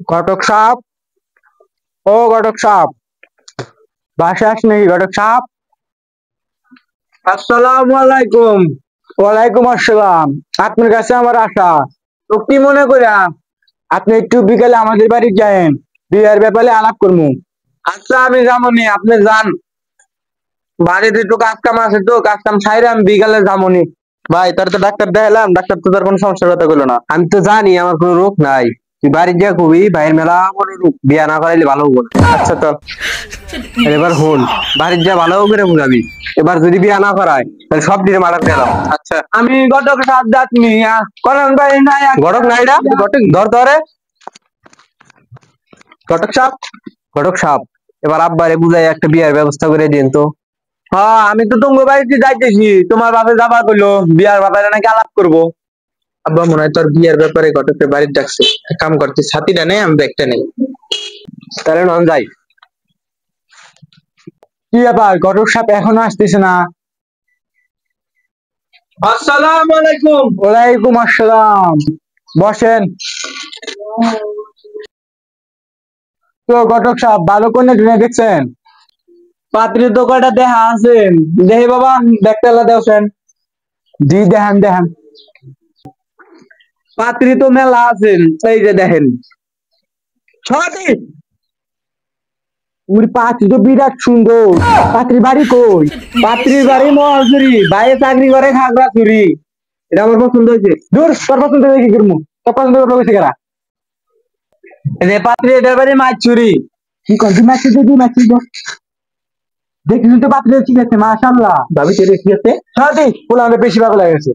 ঘটক সাহেব, ও ঘটক সাহেব, বাসায় আস নাকি ঘটক সাহেব? আসসালামু আলাইকুম। ওয়ালাইকুম আসসালাম। আপনার কাছে আমার আশা। তো কি মনে করা আপনি একটু বিকালে আমাদের বাড়ি যায়েন, বিয়ের ব্যাপারে আলাপ করবো। আচ্ছা আমি যাবনি, আপনি যান। বাড়িতে একটু কাজ কাম আছে, তো কাজ কাম সাইরে আমি বিকালে যাবনি। ভাই তোর তো ডাক্তার দেখালাম, ডাক্তার তো তোর কোনো সমস্যার কথা বললো না। আমি তো জানি আমার কোনো রোগ নাই, তুই বাড়ি যা কবি ভাইয়ের মেলা বড় রোগ, বিয়া না করাইলে ভালো হবো না। আচ্ছা তো এবার হন, বাড়ির যা ভালো করে বুঝাবি। এবার যদি বিয়া না করায় তাহলে সব দিনে মারা গেলাম। আচ্ছা আমি ঘটক সাত জাত নিয়া করেন ভাই নাই ঘটক নাইডা ঘটক ধর ধরে ঘটক সাপ, ঘটক সাপ, এবার আব্বারে বুঝাই একটা বিয়ার ব্যবস্থা করে দিন তো। হ্যাঁ আমি তো তোমার বাড়িতে যাইতেছি, তোমার বাপে যাবার কইলো বিয়ার ব্যাপারে নাকি আলাপ করবো। আব্বা মনে হয় তোর বিয়ের ব্যাপারে ঘটকের বাড়ির ডাকছে, এক কাম করতে ছাতিটা নেই আমি ব্যাগটা নেই, তাহলে নন যাই। কি ব্যাপার ঘটক সাহেব এখনো আসতেছে না? আসসালামু আলাইকুম। ওয়ালাইকুম আসসালাম, বসেন। তো ঘটক সাহেব ভালো করে ঢুকে দেখছেন? পাত্রীর তো কয়টা দেখা আছেন, দেখি বাবা ব্যাগটা দেওছেন। জি দেখেন দেখেন, পাত্রী তো মেলা আছেন, এই যে দেখেন। পাত্রী তো বিরাট সুন্দর। পাত্রীর বাড়ি কই? পাত্রীর বাড়ি মহাজুরি, বাইরে চাকরি করে খাগড়াছড়ি। এটা আমার পছন্দ হয়েছে। দূর তোর পছন্দ হয়েছে কি করবো, তোর পছন্দ করবো গেছে কারা? পাত্রী এটার বাড়ি মাছুরি। কি করবি মাছ দিবি মাছ দেখিস তো পাত্রী ঠিক আছে মাশাআল্লাহ, ভাবি তেরে ঠিক আছে। সাথে পোলা আমাদের বেশি ভালো লাগেছে।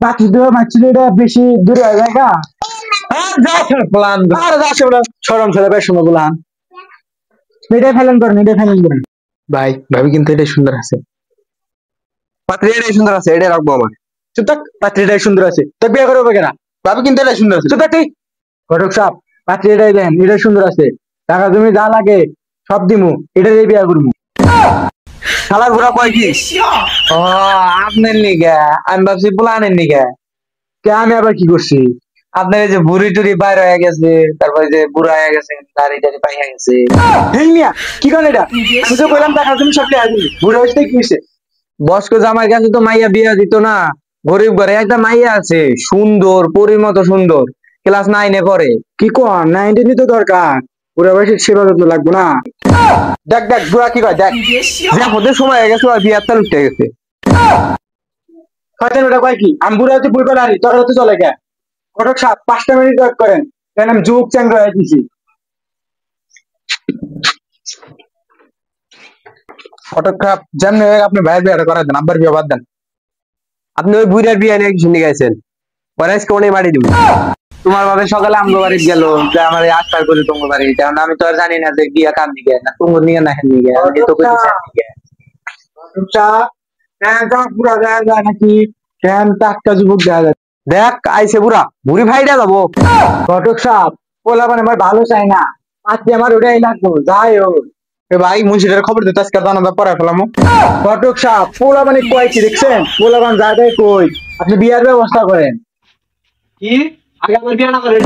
পাত্রী তো মাছুরি এটা বেশি দূরে হয়ে যায় গা। সরম ছেলে বেশ সুন্দর বলান, এটাই ফেলেন করেন, এটাই ফেলেন করেন। ভাই ভাবি কিন্তু এটাই সুন্দর আছে, পাত্রী এটাই সুন্দর আছে, এটাই রাখবো আমার। চুপ থাক, পাত্রী এটাই সুন্দর আছে, তো বিয়ে করবে কেনা? ভাবি কিন্তু এটাই সুন্দর আছে। চুপ থাক, ঘটক সাহেব পাত্রী এটাই দেন, এটাই সুন্দর আছে, টাকা জমি যা লাগে সব দিমু, এটাই বিয়ে করবো। শালা ঘোরা কয় কি? ও আপনার নিগা, আমি ভাবছি পোলানের নিগা। কে আমি আবার কি করছি? আপনার এই যে বুড়ি টুড়ি বাইর হয়ে গেছে, তারপরে যে বুড়া হয়ে গেছে, দাড়ি টাড়ি পাইয়া গেছে। এই মিয়া কি করেন এটা? আমি তো বললাম টাকা তুমি সব লিয়ে আসবি, বুড়া হয়েছে কি হয়েছে? বয়স্ক জামাই কাছে তো মাইয়া বিয়া দিত না, গরিব ঘরে একটা মাইয়া আছে সুন্দর, পরীর মতো সুন্দর, ক্লাস 9-এ পড়ে। কি কোন 9-10 তো দরকার, বুড়া বয়সে সেবা যত্ন লাগবো না। দেখ দেখ বুড়া কি কয় দেখ, যে ওদের সময় হয়ে গেছে আর বিয়ার তাল উঠে গেছে। খাতেন ওটা কয় কি? আমি বুড়া হচ্ছে বুড় করে আনি, তোর হতে চলে গে। ঘটক সাহেব 5টা মিনিট ওয়েট করেন, কেন আমি যুগ চ্যাংরা হয়ে দিছি। ঘটক সাহেব যেমনি আপনি ভাইয়ের বিয়েটা করাই দেন, আব্বার বিয়ে বাদ দেন। আপনি ওই বুড়ার বিয়ে নিয়ে শুনে গেছেন, পরে আজকে অনেক বাড়ি দিব। তোমার বাবা সকালে আমগো বাড়ি গেল, যে আমার আশপার করে তোমার বাড়ি, কারণ আমি তো আর জানি না যে বিয়া কাম দিকে না তোমার নিয়ে না নিয়ে আমি তো কইছি দিকে। পুরা দেখা যায় নাকি? কেন টাটকা যুবক দেখা যায়? দেখ আইসে বুড়া, বুড়ি ভাইটা যাবো। ঘটক সাহেব পোলা মানে আমার ভালো চাই না, আজকে আমার ওটাই লাগবো যাই হোক। ভাই মুন্সিটার খবর দিতে আজকে দানা পড়ায় ফেলাম। ঘটক সাহেব পোলা মানে কয় কি দেখছেন? পোলা বান জায়গায় কই, আপনি বিয়ার ব্যবস্থা করেন। কি আগে আমার বিয়া না করেন